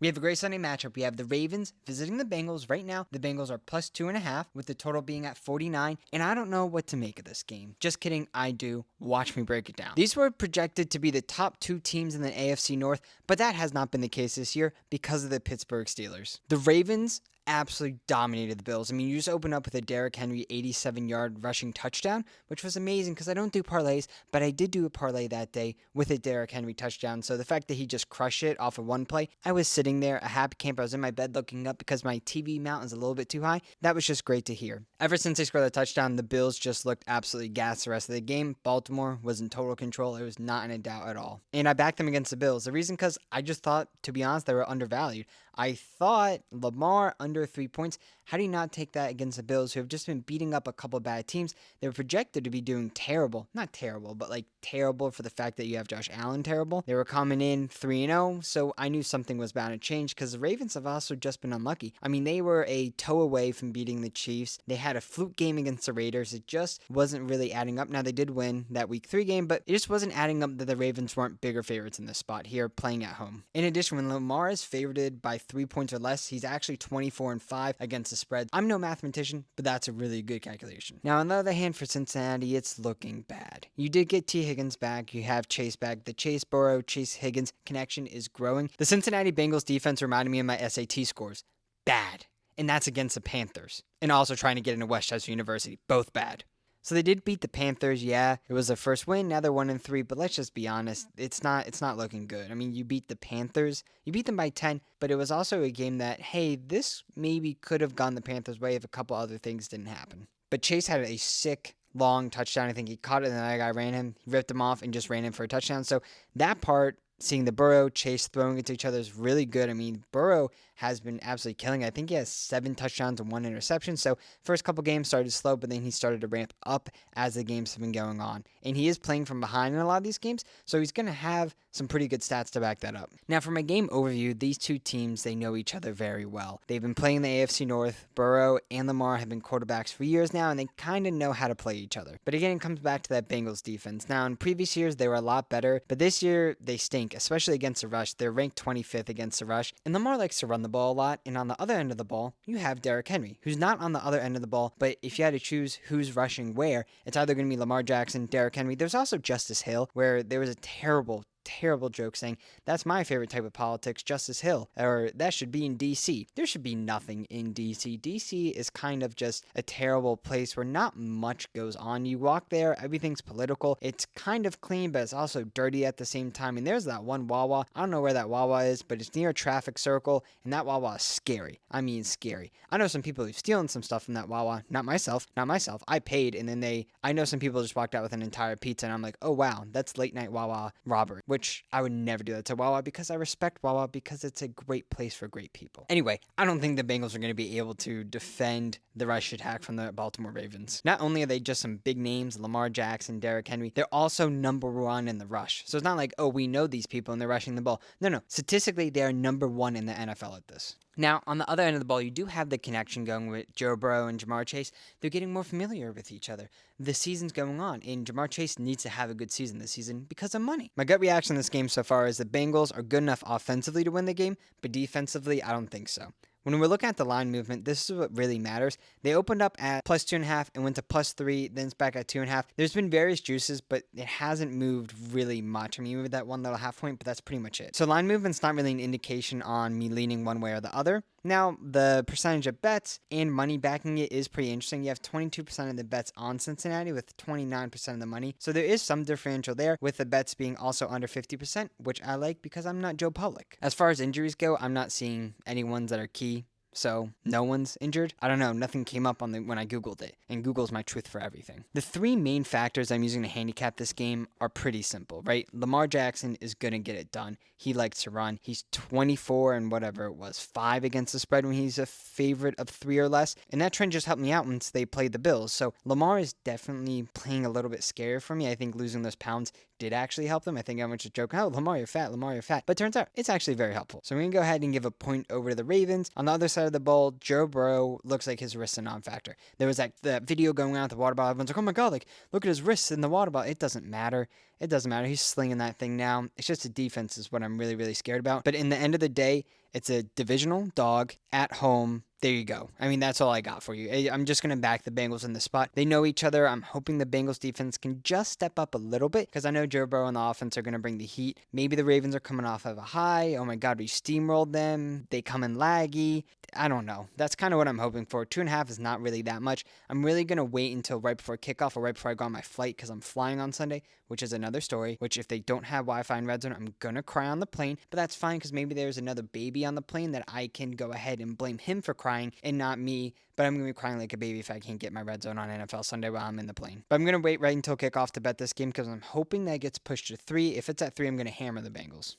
We have a great Sunday matchup. We have the Ravens visiting the Bengals. Right now, the Bengals are plus 2.5, with the total being at 49. And I don't know what to make of this game. Just kidding, I do. Watch me break it down. These were projected to be the top two teams in the AFC North, but that has not been the case this year because of the Pittsburgh Steelers. The Ravens absolutely dominated the Bills. I mean, you just open up with a Derrick Henry 87-yard rushing touchdown, which was amazing because I don't do parlays, but I did do a parlay that day with a Derrick Henry touchdown. So the fact that he just crushed it off of one play, I was sitting there, a happy camper. I was in my bed looking up because my TV mount is a little bit too high. That was just great to hear. Ever since they scored the touchdown, the Bills just looked absolutely gassed the rest of the game. Baltimore was in total control. It was not in a doubt at all. And I backed them against the Bills. The reason because I just thought, to be honest, they were undervalued. I thought Lamar under 3 points. How do you not take that against the Bills, who have just been beating up a couple of bad teams? They were projected to be doing terrible. Not terrible, but like terrible for the fact that you have Josh Allen terrible. They were coming in 3-0, so I knew something was bound to change because the Ravens have also just been unlucky. I mean, they were a toe away from beating the Chiefs. They had a fluke game against the Raiders. It just wasn't really adding up. Now, they did win that Week 3 game, but it just wasn't adding up that the Ravens weren't bigger favorites in this spot here playing at home. In addition, when Lamar is favored by 3 points or less, he's actually 24-5 against the spread. I'm no mathematician, but that's a really good calculation. Now, on the other hand, for Cincinnati, it's looking bad. You did get T. Higgins back. You have Chase back. The Chase Burrow, Chase Higgins connection is growing. The Cincinnati Bengals defense reminded me of my SAT scores. Bad. And that's against the Panthers. And also trying to get into Westchester University. Both bad. So they did beat the Panthers, yeah. It was their first win. Now they're 1-3, but let's just be honest. It's not looking good. I mean, you beat the Panthers. You beat them by 10, but it was also a game that, hey, this maybe could have gone the Panthers' way if a couple other things didn't happen. But Chase had a sick long touchdown. I think he caught it and the other guy ran him. He ripped him off and just ran him for a touchdown. So that part, seeing the Burrow, Chase throwing it to each other is really good. I mean, Burrow has been absolutely killing. I think he has 7 touchdowns and 1 interception. So first couple games started slow, but then he started to ramp up as the games have been going on. And he is playing from behind in a lot of these games, so he's going to have some pretty good stats to back that up. Now, for my game overview, these two teams, they know each other very well. They've been playing the AFC North. Burrow and Lamar have been quarterbacks for years now, and they kind of know how to play each other. But again, it comes back to that Bengals defense. Now, in previous years, they were a lot better, but this year, they stink, especially against the rush. They're ranked 25th against the rush, and Lamar likes to run the ball a lot. And on the other end of the ball, you have Derrick Henry, who's not on the other end of the ball, but if you had to choose who's rushing where, it's either going to be Lamar Jackson, Derrick Henry. There's also Justice Hill, where there was a terrible joke saying, that's my favorite type of politics, Justice Hill, or that should be in DC. There should be nothing in DC. DC is kind of just a terrible place where not much goes on. You walk there, everything's political. It's kind of clean, but it's also dirty at the same time. And there's that one Wawa. I don't know where that Wawa is, but it's near a traffic circle, and that Wawa is scary. I mean, scary. I know some people who've stolen some stuff from that Wawa. Not myself. I paid, and then I know some people just walked out with an entire pizza, and I'm like, oh wow, that's late night Wawa robbery, which I would never do that to Wawa because I respect Wawa because it's a great place for great people. Anyway, I don't think the Bengals are going to be able to defend the rush attack from the Baltimore Ravens. Not only are they just some big names, Lamar Jackson, Derrick Henry, they're also number 1 in the rush. So it's not like, oh, we know these people and they're rushing the ball. No. Statistically, they are number 1 in the NFL at this. Now, on the other end of the ball, you do have the connection going with Joe Burrow and Jamar Chase. They're getting more familiar with each other. The season's going on, and Jamar Chase needs to have a good season this season because of money. My gut reaction in this game so far is the Bengals are good enough offensively to win the game, but defensively, I don't think so. When we're looking at the line movement, this is what really matters. They opened up at plus 2.5 and went to plus 3, then it's back at 2.5. There's been various juices, but it hasn't moved really much. I mean, moved that one little half point, but that's pretty much it. So line movement's not really an indication on me leaning one way or the other. Now, the percentage of bets and money backing it is pretty interesting. You have 22% of the bets on Cincinnati with 29% of the money. So there is some differential there, with the bets being also under 50%, which I like because I'm not Joe Public. As far as injuries go, I'm not seeing any ones that are key. So no one's injured. I don't know. Nothing came up when I Googled it, and Google's my truth for everything. The 3 main factors I'm using to handicap this game are pretty simple, right? Lamar Jackson is going to get it done. He likes to run. He's 24 and whatever it was, 5 against the spread when he's a favorite of 3 or less. And that trend just helped me out once they played the Bills. So Lamar is definitely playing a little bit scarier for me. I think losing those pounds did actually help them. I think everyone's just joking, oh, Lamar, you're fat, Lamar, you're fat. But turns out it's actually very helpful. So we're going to go ahead and give a point over to the Ravens. On the other side of the ball, Joe Burrow looks like his wrist's a non-factor. There was that video going on with the water bottle. Everyone's like, oh my God, like, look at his wrists in the water bottle. It doesn't matter. It doesn't matter. He's slinging that thing now. It's just the defense is what I'm really, really scared about. But in the end of the day, it's a divisional dog at home. There you go. I mean, that's all I got for you. I'm just going to back the Bengals in the spot. They know each other. I'm hoping the Bengals defense can just step up a little bit because I know Joe Burrow and the offense are going to bring the heat. Maybe the Ravens are coming off of a high. Oh my God, we steamrolled them. They come in laggy. I don't know. That's kind of what I'm hoping for. 2.5 is not really that much. I'm really going to wait until right before kickoff or right before I go on my flight because I'm flying on Sunday, which is another story, which if they don't have Wi-Fi in Red Zone, I'm going to cry on the plane. But that's fine because maybe there's another baby on the plane that I can go ahead and blame him for crying and not me. But I'm going to be crying like a baby if I can't get my Red Zone on NFL Sunday while I'm in the plane. But I'm going to wait right until kickoff to bet this game because I'm hoping that it gets pushed to 3. If it's at 3, I'm going to hammer the Bengals.